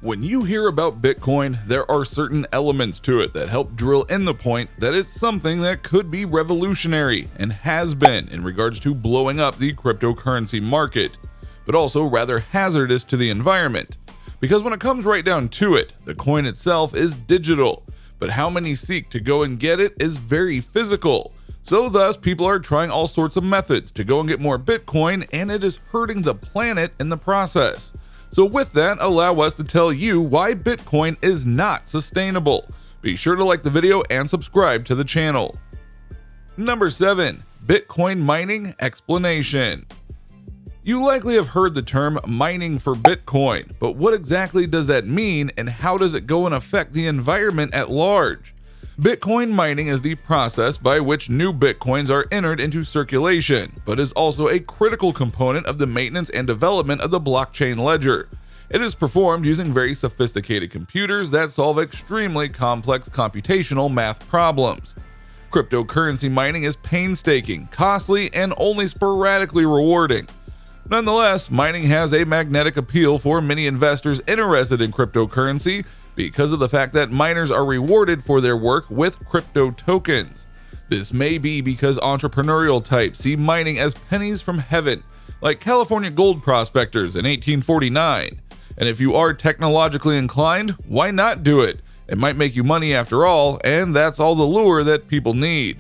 When you hear about Bitcoin, there are certain elements to it that help drill in the point that it's something that could be revolutionary and has been in regards to blowing up the cryptocurrency market, but also rather hazardous to the environment. Because when it comes right down to it, the coin itself is digital, but how many seek to go and get it is very physical. So thus, people are trying all sorts of methods to go and get more Bitcoin, and it is hurting the planet in the process. So with that, allow us to tell you why Bitcoin is not sustainable. Be sure to like the video and subscribe to the channel. Number 7. Bitcoin mining explanation. You likely have heard the term mining for Bitcoin, but what exactly does that mean and how does it go and affect the environment at large? Bitcoin mining is the process by which new Bitcoins are entered into circulation, but is also a critical component of the maintenance and development of the blockchain ledger. It is performed using very sophisticated computers that solve extremely complex computational math problems. Cryptocurrency mining is painstaking, costly, and only sporadically rewarding. Nonetheless, mining has a magnetic appeal for many investors interested in cryptocurrency because of the fact that miners are rewarded for their work with crypto tokens. This may be because entrepreneurial types see mining as pennies from heaven, like California gold prospectors in 1849. And if you are technologically inclined, why not do it? It might make you money after all, and that's all the lure that people need.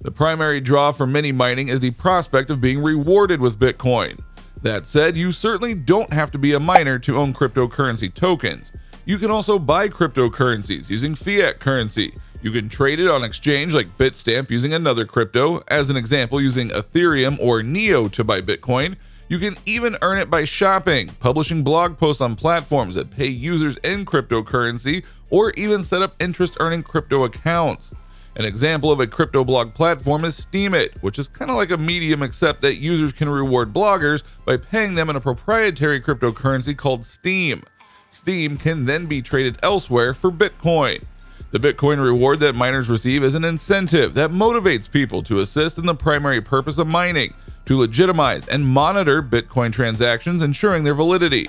The primary draw for many mining is the prospect of being rewarded with Bitcoin. That said, you certainly don't have to be a miner to own cryptocurrency tokens. You can also buy cryptocurrencies using fiat currency. You can trade it on exchange like Bitstamp using another crypto, as an example using Ethereum or Neo to buy Bitcoin. You can even earn it by shopping, publishing blog posts on platforms that pay users in cryptocurrency, or even set up interest-earning crypto accounts. An example of a crypto blog platform is Steemit, which is kind of like a Medium except that users can reward bloggers by paying them in a proprietary cryptocurrency called Steem. Steem can then be traded elsewhere for Bitcoin. The Bitcoin reward that miners receive is an incentive that motivates people to assist in the primary purpose of mining, to legitimize and monitor Bitcoin transactions, ensuring their validity.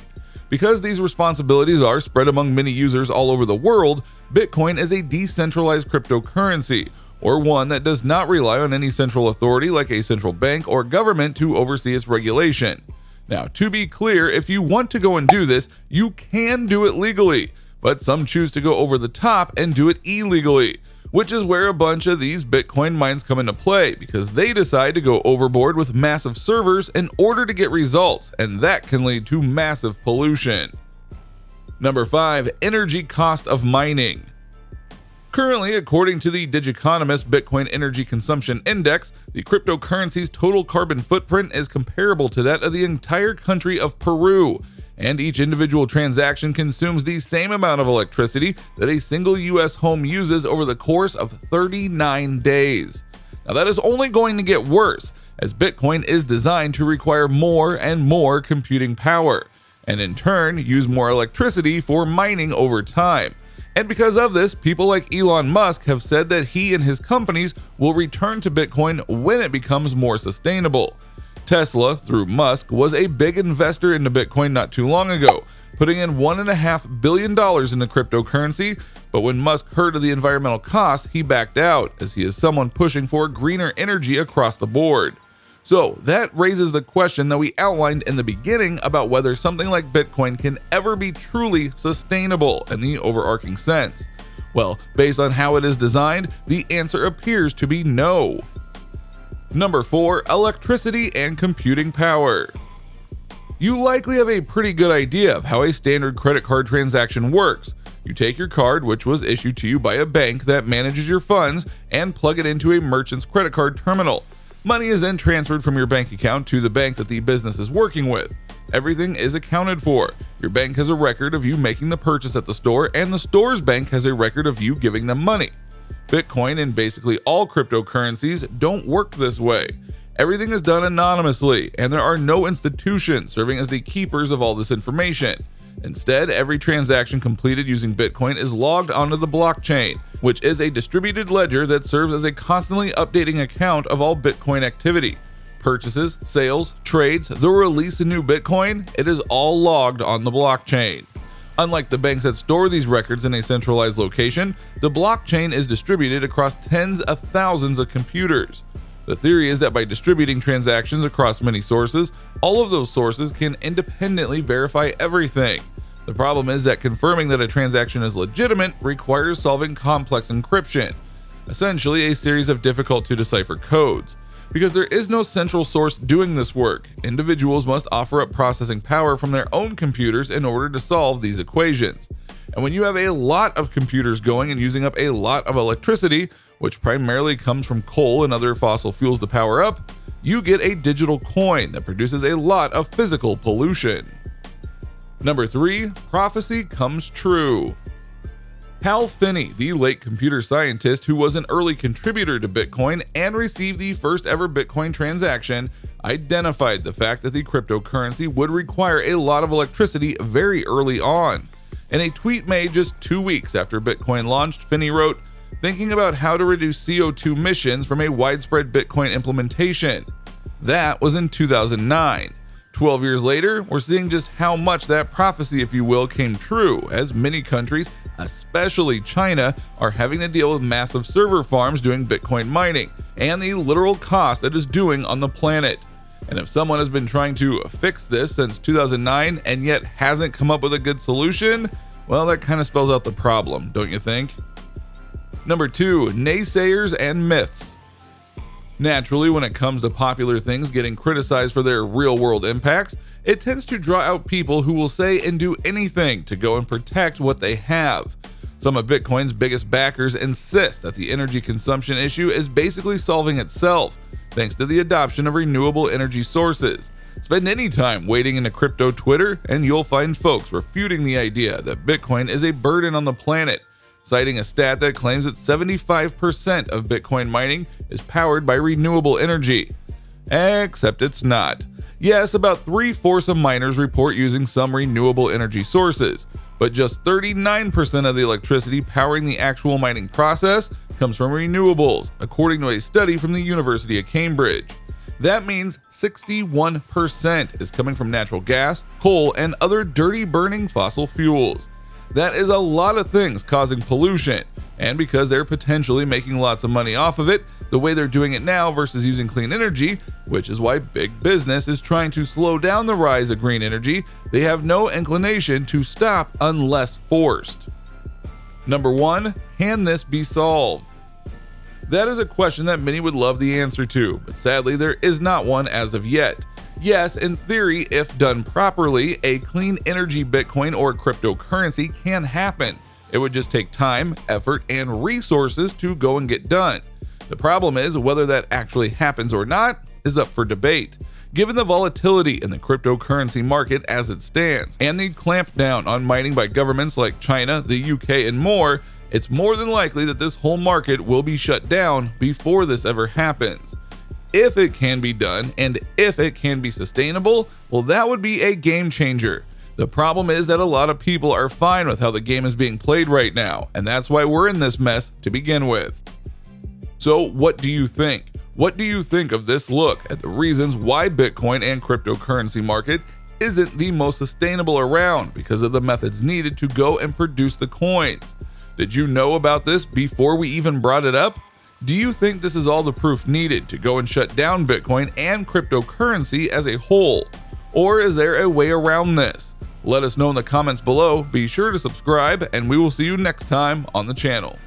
Because these responsibilities are spread among many users all over the world, Bitcoin is a decentralized cryptocurrency, or one that does not rely on any central authority like a central bank or government to oversee its regulation. Now, to be clear, if you want to go and do this, you can do it legally, but some choose to go over the top and do it illegally, which is where a bunch of these Bitcoin mines come into play because they decide to go overboard with massive servers in order to get results, and that can lead to massive pollution. Number 5. Energy cost of mining. Currently, according to the Digiconomist Bitcoin Energy Consumption Index, the cryptocurrency's total carbon footprint is comparable to that of the entire country of Peru, and each individual transaction consumes the same amount of electricity that a single US home uses over the course of 39 days. Now that is only going to get worse, as Bitcoin is designed to require more and more computing power, and in turn use more electricity for mining over time. And because of this, people like Elon Musk have said that he and his companies will return to Bitcoin when it becomes more sustainable. Tesla, through Musk, was a big investor into Bitcoin not too long ago, putting in $1.5 billion into cryptocurrency, but when Musk heard of the environmental costs, he backed out, as he is someone pushing for greener energy across the board. So that raises the question that we outlined in the beginning about whether something like Bitcoin can ever be truly sustainable in the overarching sense. Well, based on how it is designed, the answer appears to be no. Number 4. Electricity and computing power. You likely have a pretty good idea of how a standard credit card transaction works. You take your card, which was issued to you by a bank that manages your funds, and plug it into a merchant's credit card terminal. Money is then transferred from your bank account to the bank that the business is working with. Everything is accounted for. Your bank has a record of you making the purchase at the store, and the store's bank has a record of you giving them money. Bitcoin and basically all cryptocurrencies don't work this way. Everything is done anonymously, and there are no institutions serving as the keepers of all this information. Instead, every transaction completed using Bitcoin is logged onto the blockchain, which is a distributed ledger that serves as a constantly updating account of all Bitcoin activity. Purchases, sales, trades, the release of new Bitcoin, it is all logged on the blockchain. Unlike the banks that store these records in a centralized location, the blockchain is distributed across tens of thousands of computers. The theory is that by distributing transactions across many sources, all of those sources can independently verify everything. The problem is that confirming that a transaction is legitimate requires solving complex encryption, essentially a series of difficult to decipher codes. Because there is no central source doing this work, individuals must offer up processing power from their own computers in order to solve these equations. And when you have a lot of computers going and using up a lot of electricity, which primarily comes from coal and other fossil fuels to power up, you get a digital coin that produces a lot of physical pollution. Number 3, prophecy comes true. Hal Finney, the late computer scientist who was an early contributor to Bitcoin and received the first ever Bitcoin transaction, identified the fact that the cryptocurrency would require a lot of electricity very early on. In a tweet made just 2 weeks after Bitcoin launched, Finney wrote, "Thinking about how to reduce CO2 emissions from a widespread Bitcoin implementation." That was in 2009. 12 years later, we're seeing just how much that prophecy, if you will, came true, as many countries, especially China, are having to deal with massive server farms doing Bitcoin mining, and the literal cost that is doing on the planet. And if someone has been trying to fix this since 2009 and yet hasn't come up with a good solution, well, that kind of spells out the problem, don't you think? Number 2, naysayers and myths. Naturally, when it comes to popular things getting criticized for their real-world impacts, it tends to draw out people who will say and do anything to go and protect what they have. Some of Bitcoin's biggest backers insist that the energy consumption issue is basically solving itself, thanks to the adoption of renewable energy sources. Spend any time wading into crypto Twitter, and you'll find folks refuting the idea that Bitcoin is a burden on the planet, citing a stat that claims that 75% of Bitcoin mining is powered by renewable energy. Except it's not. Yes, about 3/4 of miners report using some renewable energy sources, but just 39% of the electricity powering the actual mining process comes from renewables, according to a study from the University of Cambridge. That means 61% is coming from natural gas, coal, and other dirty burning fossil fuels. That is a lot of things causing pollution, and because they're potentially making lots of money off of it, the way they're doing it now versus using clean energy, which is why big business is trying to slow down the rise of green energy, they have no inclination to stop unless forced. Number 1, can this be solved? That is a question that many would love the answer to, but sadly there is not one as of yet. Yes, in theory, if done properly, a clean energy Bitcoin or cryptocurrency can happen. It would just take time, effort, and resources to go and get done. The problem is whether that actually happens or not is up for debate. Given the volatility in the cryptocurrency market as it stands, and the clampdown on mining by governments like China, the UK, and more, it's more than likely that this whole market will be shut down before this ever happens. If it can be done, and if it can be sustainable, well, that would be a game changer. The problem is that a lot of people are fine with how the game is being played right now, and that's why we're in this mess to begin with. So what do you think? What do you think of this look at the reasons why Bitcoin and cryptocurrency market isn't the most sustainable around because of the methods needed to go and produce the coins? Did you know about this before we even brought it up? Do you think this is all the proof needed to go and shut down Bitcoin and cryptocurrency as a whole? Or is there a way around this? Let us know in the comments below. Be sure to subscribe, and we will see you next time on the channel.